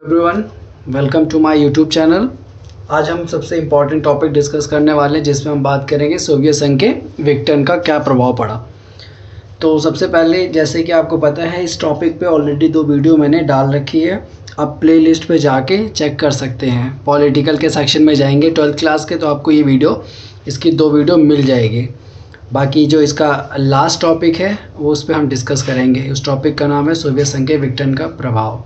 Everyone, welcome to my YouTube channel. आज हम सबसे इम्पॉर्टेंट टॉपिक डिस्कस करने वाले हैं जिसमें हम बात करेंगे सोवियत संघ के विघटन का क्या प्रभाव पड़ा। तो सबसे पहले जैसे कि आपको पता है इस टॉपिक पे ऑलरेडी 2 वीडियो मैंने डाल रखी है। आप प्लेलिस्ट पे जाके चेक कर सकते हैं। पॉलिटिकल के सेक्शन में जाएंगे 12th क्लास के तो आपको ये वीडियो इसकी 2 वीडियो मिल जाएगी। बाकी जो इसका लास्ट टॉपिक है वो उस पर हम डिस्कस करेंगे। उस टॉपिक का नाम है सोवियत संघ के विघटन का प्रभाव।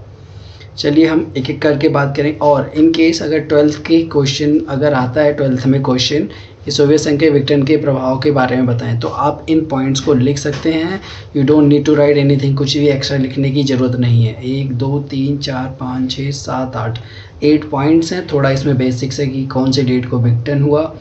चलिए हम एक एक करके बात करें। और इन केस अगर 12th की क्वेश्चन अगर आता है 12th में क्वेश्चन कि सोवियत संघ के विघटन के प्रभाव के बारे में बताएं तो आप इन पॉइंट्स को लिख सकते हैं। You don't need to write anything, कुछ भी एक्स्ट्रा लिखने की ज़रूरत नहीं है। 1 2 3 4 5 6 7 8 पॉइंट्स हैं। थोड़ा इसमें बेसिक्स है कि कौन से डेट को विघटन हुआ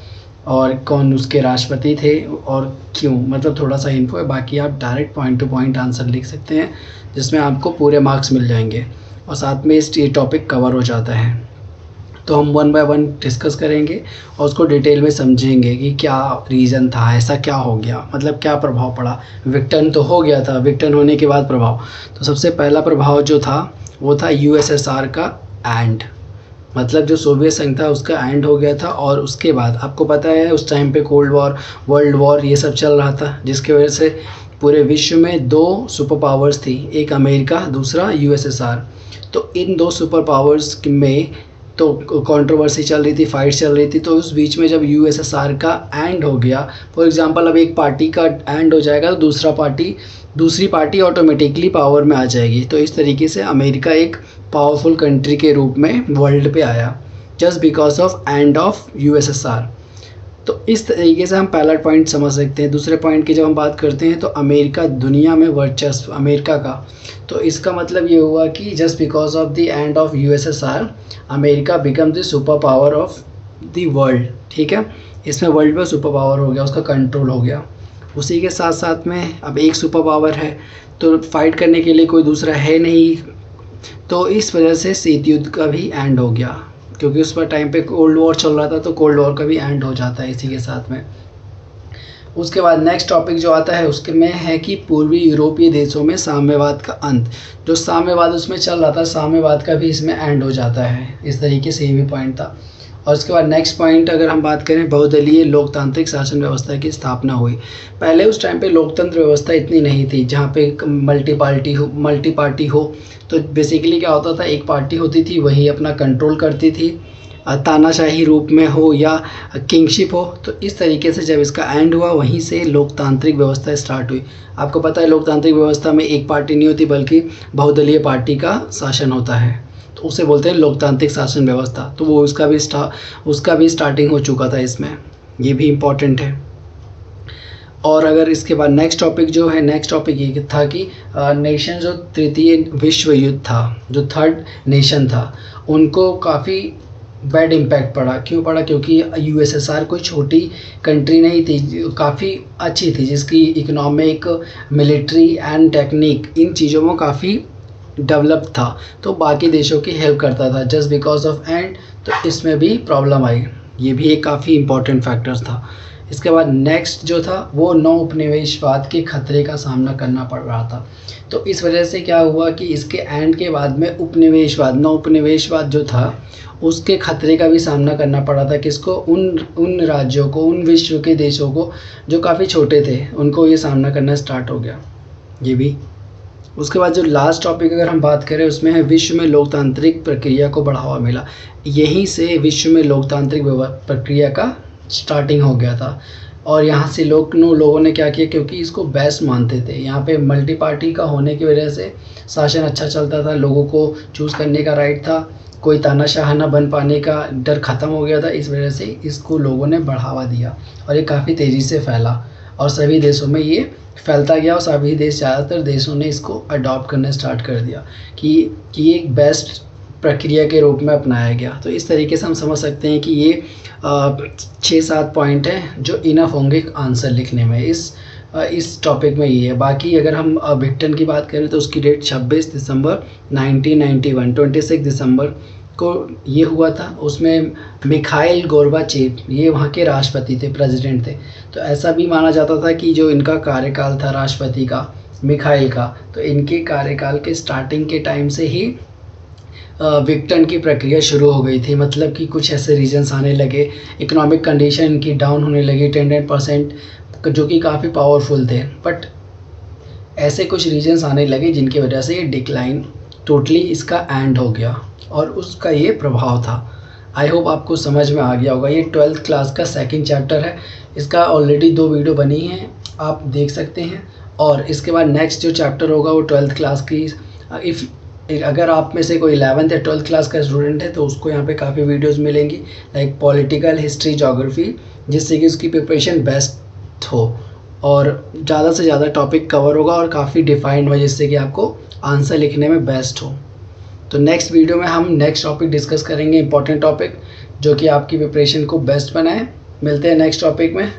और कौन उसके राष्ट्रपति थे और क्यों, मतलब थोड़ा सा इन्फो है। बाकी आप direct point two point answer लिख सकते हैं जिसमें आपको पूरे मार्क्स मिल जाएंगे और साथ में ये टॉपिक कवर हो जाता है। तो हम 1 बाय 1 डिस्कस करेंगे और उसको डिटेल में समझेंगे कि क्या रीज़न था, ऐसा क्या हो गया, मतलब क्या प्रभाव पड़ा। विघटन तो हो गया था, विघटन होने के बाद प्रभाव। तो सबसे पहला प्रभाव जो था वो था यूएसएसआर का एंड, मतलब जो सोवियत संघ था उसका एंड हो गया था। और उसके बाद आपको पता है उस टाइम पे कोल्ड वॉर, वर्ल्ड वॉर ये सब चल रहा था, जिसकी वजह से पूरे विश्व में 2 सुपर पावर्स थी, एक अमेरिका दूसरा यूएसएसआर। तो इन 2 सुपर पावर्स में तो कंट्रोवर्सी चल रही थी, फाइट चल रही थी। तो उस बीच में जब यूएसएसआर का एंड हो गया, फॉर एग्जांपल अब एक पार्टी का एंड हो जाएगा तो दूसरी पार्टी ऑटोमेटिकली पावर में आ जाएगी। तो इस तरीके से अमेरिका एक पावरफुल कंट्री के रूप में वर्ल्ड पे आया just because of end of USSR. तो इस तरीके से हम पहला पॉइंट समझ सकते हैं। दूसरे पॉइंट की जब हम बात करते हैं तो अमेरिका दुनिया में वर्चस्व अमेरिका का, तो इसका मतलब ये हुआ कि just because of the end of USSR America become the super power of the world. ठीक है, इसमें वर्ल्ड में सुपर पावर हो गया, उसका कंट्रोल हो गया। उसी के साथ साथ में अब एक सुपर पावर है तो फाइट करने के लिए कोई दूसरा है नहीं, तो इस वजह से शीत युद्ध का भी एंड हो गया, क्योंकि उस पर टाइम पे कोल्ड वॉर चल रहा था तो कोल्ड वॉर का भी एंड हो जाता है इसी के साथ में। उसके बाद नेक्स्ट टॉपिक जो आता है उसके में है कि पूर्वी यूरोपीय देशों में साम्यवाद का अंत, जो साम्यवाद उसमें चल रहा था साम्यवाद का भी इसमें एंड हो जाता है। इस तरीके से ये भी पॉइंट था। और उसके बाद नेक्स्ट पॉइंट अगर हम बात करें, बहुदलीय लोकतांत्रिक शासन व्यवस्था की स्थापना हुई। पहले उस टाइम पे लोकतंत्र व्यवस्था इतनी नहीं थी जहाँ पे मल्टी पार्टी हो। तो बेसिकली क्या होता था, एक पार्टी होती थी वही अपना कंट्रोल करती थी, तानाशाही रूप में हो या किंगशिप हो। तो इस तरीके से जब इसका एंड हुआ वहीं से लोकतांत्रिक व्यवस्था स्टार्ट हुई। आपको पता है लोकतांत्रिक व्यवस्था में एक पार्टी नहीं होती बल्कि बहुदलीय पार्टी का शासन होता है, तो उसे बोलते हैं लोकतांत्रिक शासन व्यवस्था। तो वो उसका भी स्टार्टिंग हो चुका था इसमें, ये भी इम्पॉर्टेंट है। और अगर इसके बाद नेक्स्ट टॉपिक जो है, नेक्स्ट टॉपिक ये था कि नेशन जो तृतीय विश्व युद्ध था, जो थर्ड नेशन था, उनको काफ़ी बैड इम्पैक्ट पड़ा। क्यों पड़ा? क्योंकि यूएसएसआर कोई छोटी कंट्री नहीं थी, काफ़ी अच्छी थी, जिसकी economic, military and technique in चीज़ों में काफ़ी डेवलप था, तो बाकी देशों की हेल्प करता था। जस्ट बिकॉज ऑफ एंड तो इसमें भी प्रॉब्लम आई, ये भी एक काफ़ी इम्पोर्टेंट फैक्टर्स था। इसके बाद नेक्स्ट जो था वो नौ उपनिवेशवाद के खतरे का सामना करना पड़ रहा था। तो इस वजह से क्या हुआ कि इसके एंड के बाद में नौ उपनिवेशवाद जो था उसके खतरे का भी सामना करना पड़ा था। किसको? उन राज्यों को, उन विश्व के देशों को जो काफ़ी छोटे थे, उनको ये सामना करना स्टार्ट हो गया, ये भी। उसके बाद जो लास्ट टॉपिक अगर हम बात करें उसमें है विश्व में लोकतांत्रिक प्रक्रिया को बढ़ावा मिला। यहीं से विश्व में लोकतांत्रिक प्रक्रिया का स्टार्टिंग हो गया था। और यहाँ से लोगों ने क्या किया, क्योंकि इसको बेस्ट मानते थे, यहाँ पे मल्टी पार्टी का होने की वजह से शासन अच्छा चलता था, लोगों को चूज़ करने का राइट था, कोई तानाशाह न बन पाने का डर ख़त्म हो गया था। इस वजह से इसको लोगों ने बढ़ावा दिया और ये काफ़ी तेज़ी से फैला और सभी देशों में ये फैलता गया और सभी देश, ज़्यादातर देशों ने इसको अडॉप्ट करना स्टार्ट कर दिया कि ये एक बेस्ट प्रक्रिया के रूप में अपनाया गया। तो इस तरीके से हम समझ सकते हैं कि ये 6-7 पॉइंट हैं जो इनफ होंगे आंसर लिखने में इस टॉपिक में ये है। बाकी अगर हम विघटन की बात करें तो उसकी डेट 26 दिसंबर 1991, 26 दिसंबर को ये हुआ था। उसमें मिखाइल गोर्बाचेव ये वहाँ के राष्ट्रपति थे, प्रेसिडेंट थे। तो ऐसा भी माना जाता था कि जो इनका कार्यकाल था राष्ट्रपति का, मिखाइल का, तो इनके कार्यकाल के स्टार्टिंग के टाइम से ही विघटन की प्रक्रिया शुरू हो गई थी। मतलब कि कुछ ऐसे रीजन्स आने लगे, इकोनॉमिक कंडीशन इनकी डाउन होने लगी 10% जो कि काफ़ी पावरफुल थे, बट ऐसे कुछ रीजन्स आने लगे जिनकी वजह से ये डिक्लाइन टोटली इसका एंड हो गया और उसका ये प्रभाव था। आई होप आपको समझ में आ गया होगा। ये 12th क्लास का सेकंड चैप्टर है, इसका ऑलरेडी 2 वीडियो बनी हैं, आप देख सकते हैं। और इसके बाद नेक्स्ट जो चैप्टर होगा वो 12th क्लास की अगर आप में से कोई 11th या 12th क्लास का स्टूडेंट है तो उसको यहाँ पे काफ़ी वीडियोस मिलेंगी, लाइक पॉलिटिकल, हिस्ट्री, ज्योग्राफी, जिससे कि उसकी प्रिपरेशन बेस्ट हो और ज़्यादा से ज़्यादा टॉपिक कवर होगा और काफ़ी डिफाइंड हो, जिससे कि आपको आंसर लिखने में बेस्ट हो। तो नेक्स्ट वीडियो में हम नेक्स्ट टॉपिक डिस्कस करेंगे, इंपॉर्टेंट टॉपिक जो कि आपकी प्रिपरेशन को बेस्ट बनाए। मिलते हैं नेक्स्ट टॉपिक में।